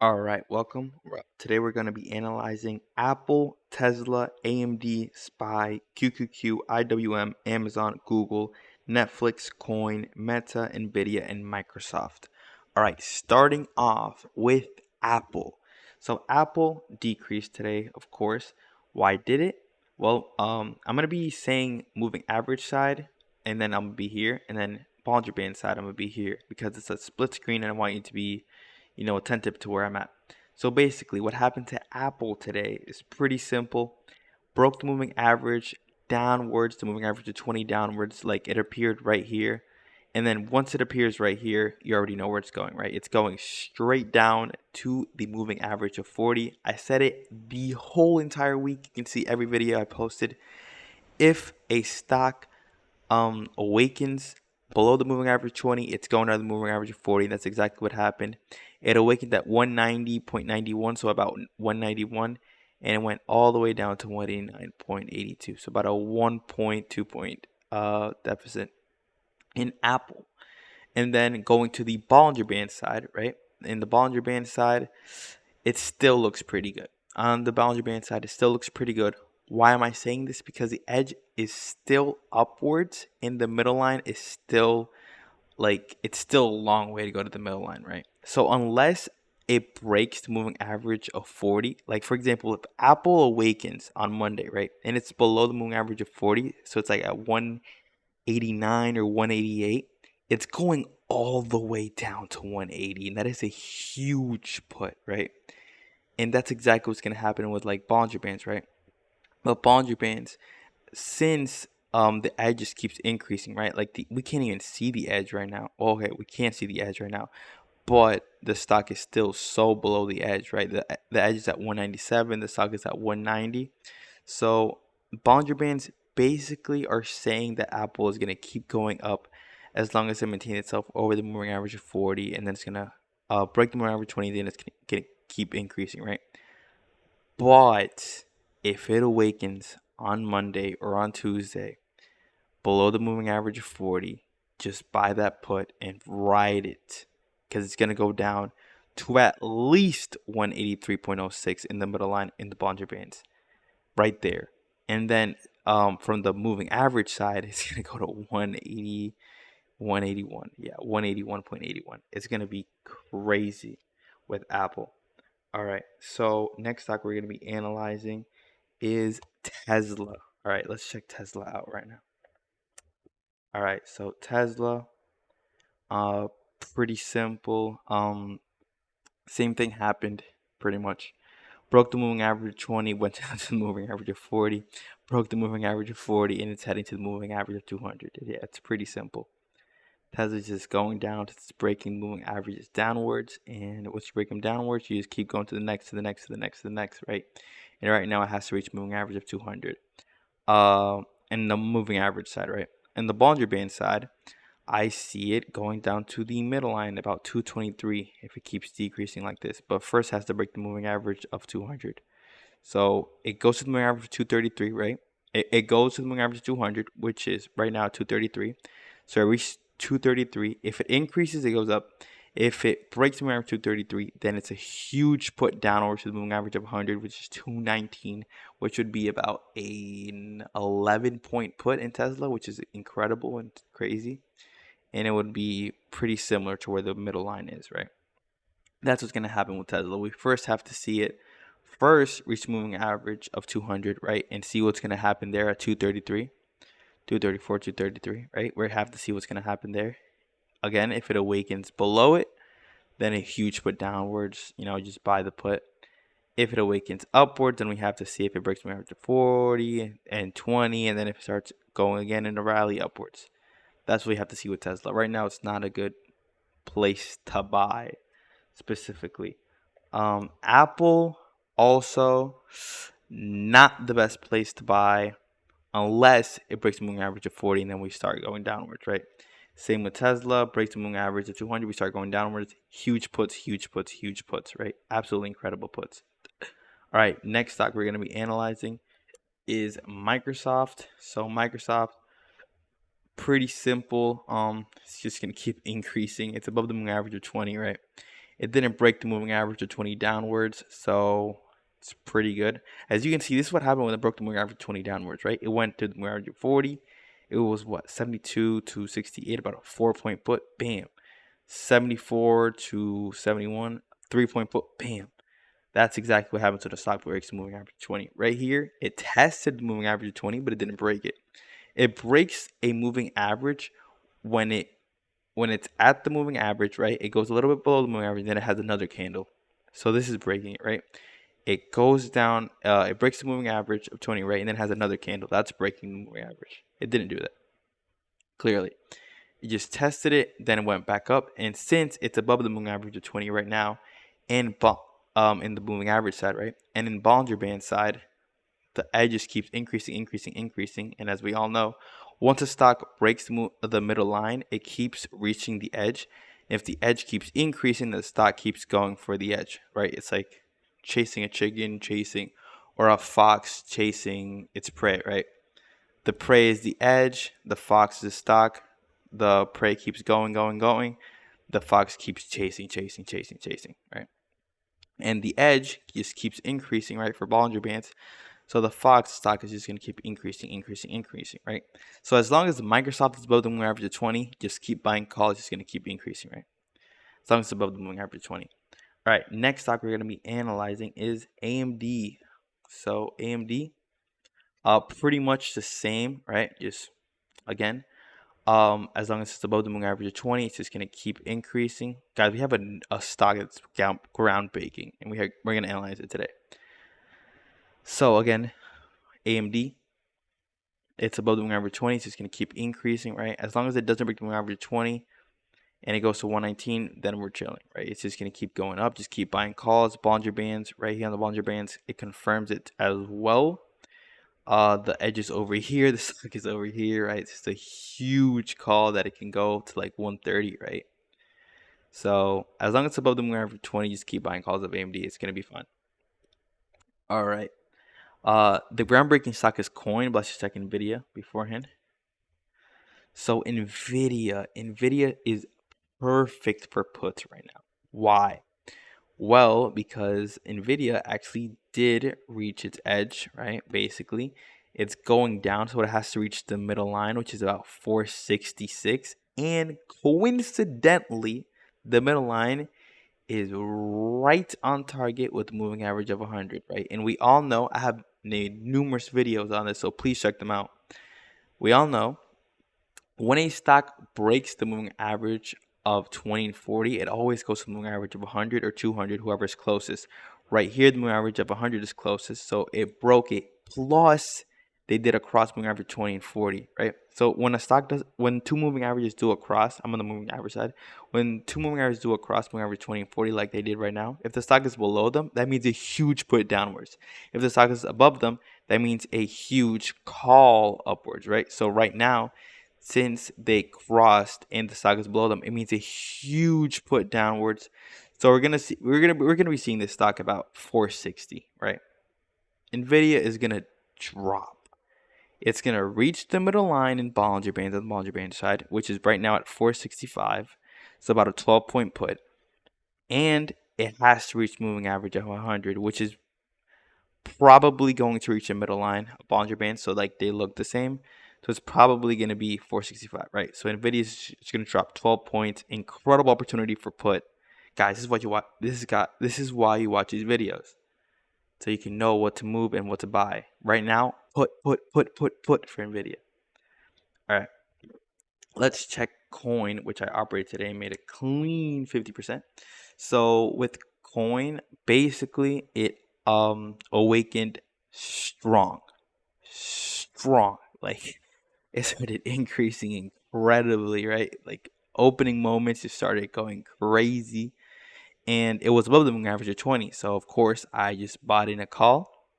All right, welcome. Today we're going to be analyzing Apple, Tesla, AMD, SPY, QQQ, IWM, Amazon, Google, Netflix, Coin, Meta, Nvidia, and Microsoft. All right, starting off with Apple. So Apple decreased today, of course. Why did it? Well, I'm going to be saying moving average side, and then I'm going to be here, and then Bollinger Band side, I'm going to be here because it's a split screen and I want you to be attentive to where I'm at. So basically, what happened to Apple today is pretty simple. Broke the moving average downwards, the moving average of 20 downwards, like it appeared right here. And then once it appears right here, you already know where it's going, right? It's going straight down to the moving average of 40. I said it the whole entire week. You can see every video I posted. If a stock awakens below the moving average 20, it's going down to the moving average of 40. That's exactly what happened. It awakened at 190.91, so about 191, and it went all the way down to 189.82, so about a 1.2 point deficit in Apple. And then going to the Bollinger Band side, right? In the Bollinger Band side, it still looks pretty good. On the Bollinger Band side, it still looks pretty good. Why am I saying this? Because the edge is still upwards and the middle line is still it's still a long way to go to the middle line, right? So unless it breaks the moving average of 40, like for example, if Apple awakens on Monday, right, and it's below the moving average of 40, so it's like at 189 or 188, it's going all the way down to 180, and that is a huge put, right? And that's exactly what's going to happen with like Bollinger Bands, right? But Bollinger Bands, since the edge just keeps increasing, right? Like we can't even see the edge right now. Okay, we can't see the edge right now, but the stock is still so below the edge, right? The edge is at 197, the stock is at 190. So Bollinger Bands basically are saying that Apple is going to keep going up as long as it maintains itself over the moving average of 40, and then it's going to break the moving average 20, then it's going to keep increasing, right? But if it awakens on Monday or on Tuesday below the moving average of 40, just buy that put and ride it because it's going to go down to at least 183.06 in the middle line in the Bollinger Bands right there. And then from the moving average side, it's going to go to 180, 181. Yeah, 181.81. It's going to be crazy with Apple. All right, so next stock we're going to be analyzing is Tesla. All right, let's check Tesla out right now. All right, so Tesla, uh, pretty simple. Same thing happened pretty much. Broke the moving average of 20, went down to the moving average of 40, broke the moving average of 40, and it's heading to the moving average of 200. Yeah, it's pretty simple. Tesla's just going down, it's breaking moving averages downwards, and once you break them downwards, you just keep going to the next, to the next, to the next, to the next, right? And right now it has to reach moving average of 200. And the moving average side, right? And the Bollinger Band side, I see it going down to the middle line about 223 if it keeps decreasing like this. But first has to break the moving average of 200. So it goes to the moving average of 233, right? It goes to the moving average of 200, which is right now 233. So it reached 233. If it increases, it goes up. If it breaks the moving average of 233, then it's a huge put downward to the moving average of 100, which is 219, which would be about an 11-point put in Tesla, which is incredible and crazy. And it would be pretty similar to where the middle line is, right? That's what's going to happen with Tesla. We first have to see it first reach moving average of 200, right? And see what's going to happen there at 233, 234, 233, right? We have to see what's going to happen there. Again, if it awakens below it, then a huge put downwards, just buy the put. If it awakens upwards, then we have to see if it breaks the average of 40 and 20, and then if it starts going again in a rally upwards. That's what we have to see with Tesla. Right now, it's not a good place to buy specifically. Apple also not the best place to buy unless it breaks the moving average of 40 and then we start going downwards, right? Same with Tesla, breaks the moving average of 200, we start going downwards. Huge puts, huge puts, huge puts, right? Absolutely incredible puts. All right, next stock we're going to be analyzing is Microsoft. So Microsoft, pretty simple. It's just going to keep increasing. It's above the moving average of 20, right? It didn't break the moving average of 20 downwards, so it's pretty good. As you can see, this is what happened when it broke the moving average of 20 downwards, right? It went to the moving average of 40. It was what, 72 to 68, about a 4-point put, bam. 74 to 71, 3-point put, bam. That's exactly what happened to the stock breaks the moving average of 20. Right here, it tested the moving average of 20, but it didn't break it. It breaks a moving average when it's at the moving average, right? It goes a little bit below the moving average, then it has another candle. So this is breaking it, right? It goes down, it breaks the moving average of 20, right? And then has another candle. That's breaking the moving average. It didn't do that, clearly. It just tested it, then it went back up. And since it's above the moving average of 20 right now, and in the moving average side, right? And in Bollinger Band side, the edge just keeps increasing. And as we all know, once a stock breaks the middle line, it keeps reaching the edge. If the edge keeps increasing, the stock keeps going for the edge, right? It's like chasing a chicken, or a fox chasing its prey, right? The prey is the edge, the fox is the stock. The prey keeps going. The fox keeps chasing, right? And the edge just keeps increasing, right, for Bollinger Bands. So the Fox stock is just going to keep increasing, right? So as long as Microsoft is above the moving average of 20, just keep buying calls. It's just going to keep increasing, right? As long as it's above the moving average of 20. All right, next stock we're going to be analyzing is AMD. So AMD, pretty much the same, right? Just, again, as long as it's above the moving average of 20, it's just going to keep increasing. Guys, we have a stock that's ground breaking, and we're going to analyze it today. So again, AMD, it's above the moving average 20, so it's going to keep increasing, right? As long as it doesn't break the moving average 20 and it goes to 119, then we're chilling, right? It's just going to keep going up. Just keep buying calls. Bollinger Bands, right here on the Bollinger Bands, it confirms it as well. The edge is over here. The stock is over here, right? It's just a huge call that it can go to like 130, right? So as long as it's above the moving average 20, just keep buying calls of AMD. It's going to be fun. All right. The groundbreaking stock is Coin, but let's just check NVIDIA beforehand. So NVIDIA is perfect for puts right now. Why? Well, because NVIDIA actually did reach its edge, right? Basically, it's going down, so it has to reach the middle line, which is about 466. And coincidentally, the middle line is right on target with the moving average of 100, right? And we all know, I have made numerous videos on this, so please check them out. We all know when a stock breaks the moving average of 20 and 40, it always goes to the moving average of 100 or 200, whoever is closest. Right here, the moving average of 100 is closest, so it broke it. Plus, they did a cross moving average 20 and 40, right? So when two moving averages do a cross, I'm on the moving average side. When two moving averages do a cross moving average 20 and 40 like they did right now, if the stock is below them, that means a huge put downwards. If the stock is above them, that means a huge call upwards, right? So right now, since they crossed and the stock is below them, it means a huge put downwards. So we're gonna be seeing this stock about 460, right? NVIDIA is gonna drop. It's gonna reach the middle line in Bollinger Bands on the Bollinger Band side, which is right now at 465. So about a 12-point put, and it has to reach moving average of 100, which is probably going to reach the middle line of Bollinger Bands. So like they look the same. So it's probably going to be 465, right? So NVIDIA is going to drop 12 points. Incredible opportunity for put. Guys, this is what you watch. This is why you watch these videos. So you can know what to move and what to buy. Right now, put for NVIDIA. All right. Let's check Coin, which I operated today and made a clean 50%. So with Coin, basically it awakened strong. Like it started increasing incredibly, right? Like opening moments, it started going crazy, and it was above the moving average of 20. So of course, I just bought in a call,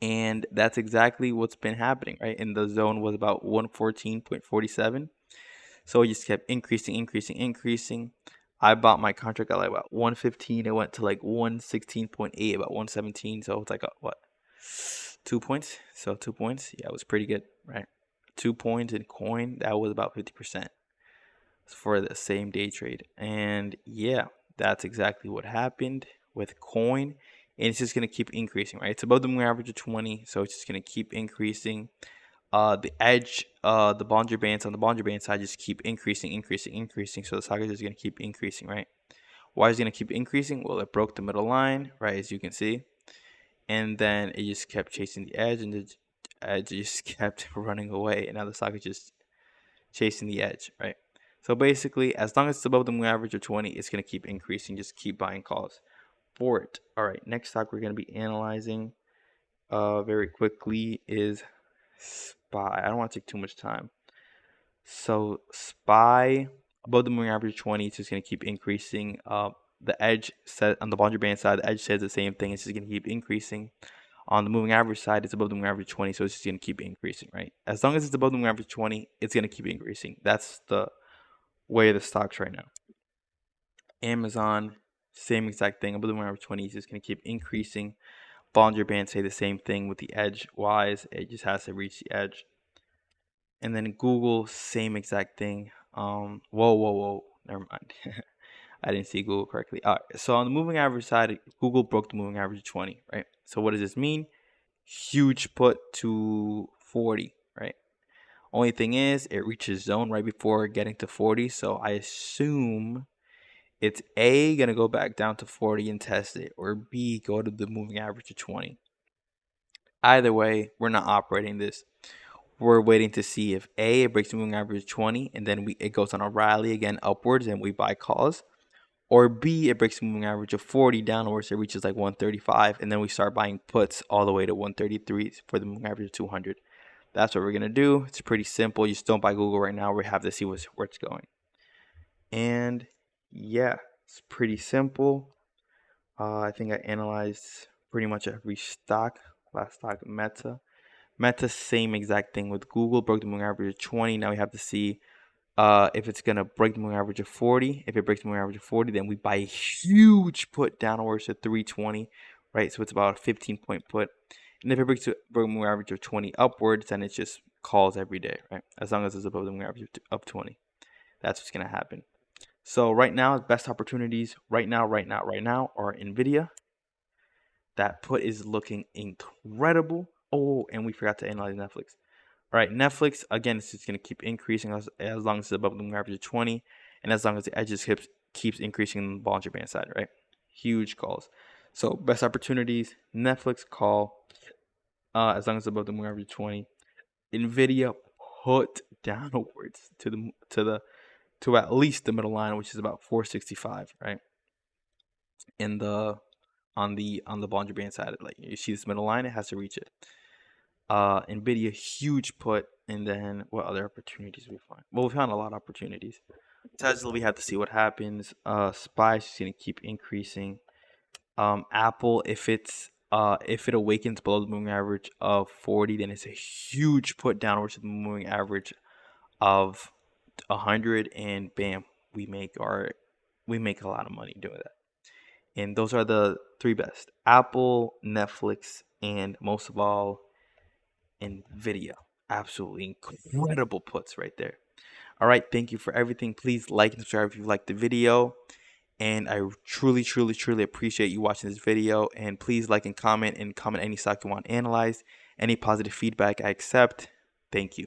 and that's exactly what's been happening, right? And the zone was about 114.47. So it just kept increasing. I bought my contract at like about 115. It went to like 116.8, about 117. So it's like what? 2 points. So 2 points. Yeah, it was pretty good, right? 2 points in Coin. That was about 50% for the same day trade. And yeah, That's exactly what happened with coin. And it's just going to keep increasing, right? It's above the moving average of 20, so it's just going to keep increasing. The edge, the Bollinger Bands on the Bollinger Band side just keep increasing. So the stock is going to keep increasing, right? Why is it going to keep increasing? Well, it broke the middle line, right, as you can see. And then it just kept chasing the edge, and the edge just kept running away. And now the stock is just chasing the edge, right? So basically, as long as it's above the moving average of 20, it's going to keep increasing. Just keep buying calls for it. All right, next stock we're going to be analyzing very quickly is SPY. I don't want to take too much time. So SPY above the moving average 20, it's just going to keep increasing. The edge set on the Bollinger Band side, the edge says the same thing. It's just going to keep increasing. On the moving average side, it's above the moving average 20, so it's just going to keep increasing, right? As long as it's above the moving average 20, it's going to keep increasing. That's the way of the stocks right now. Amazon, same exact thing. Above the moving average 20, it's just going to keep increasing. Bollinger Bands say the same thing with the edge wise. It just has to reach the edge. And then Google, same exact thing. Whoa. Never mind. I didn't see Google correctly. All right. So on the moving average side, Google broke the moving average of 20, right? So what does this mean? Huge put to 40, right? Only thing is, it reaches zone right before getting to 40. So I assume it's A, going to go back down to 40 and test it, or B, go to the moving average of 20. Either way, we're not operating this. We're waiting to see if A, it breaks the moving average of 20, and then it goes on a rally again upwards and we buy calls. Or B, it breaks the moving average of 40 downwards, it reaches like 135, and then we start buying puts all the way to 133 for the moving average of 200. That's what we're going to do. It's pretty simple. You just don't buy Google right now. We have to see where it's going. And yeah, it's pretty simple. I think I analyzed pretty much every stock. Last stock, Meta. Meta, same exact thing with Google. Broke the moving average of 20. Now we have to see if it's going to break the moving average of 40. If it breaks the moving average of 40, then we buy a huge put downwards to 320, right? So it's about a 15-point put. And if it breaks the moving average of 20 upwards, then it's just calls every day, right? As long as it's above the moving average of 20. That's what's going to happen. So right now, the best opportunities right now are NVIDIA. That put is looking incredible. Oh, and we forgot to analyze Netflix. All right, Netflix, again, it's just going to keep increasing as long as it's above the moving average of 20, and as long as the edges keeps increasing on the Bollinger Band side, right? Huge calls. So best opportunities, Netflix call, as long as it's above the moving average of 20. NVIDIA put downwards to at least the middle line, which is about 465, right? In the on the Bollinger Band side, like you see this middle line, it has to reach it. NVIDIA, huge put. And then what other opportunities we find? Well, we found a lot of opportunities. Tesla, we have to see what happens. SPY is going to keep increasing. Apple, if it awakens below the moving average of 40, then it's a huge put downwards to the moving average of 100, and bam, we make a lot of money doing that. And those are the three best: Apple, Netflix, and most of all, NVIDIA. Absolutely incredible puts right there. All right, thank you for everything. Please like and subscribe if you liked the video. And I truly appreciate you watching this video. And please like and comment any stock you want analyzed. Any positive feedback I accept. Thank you.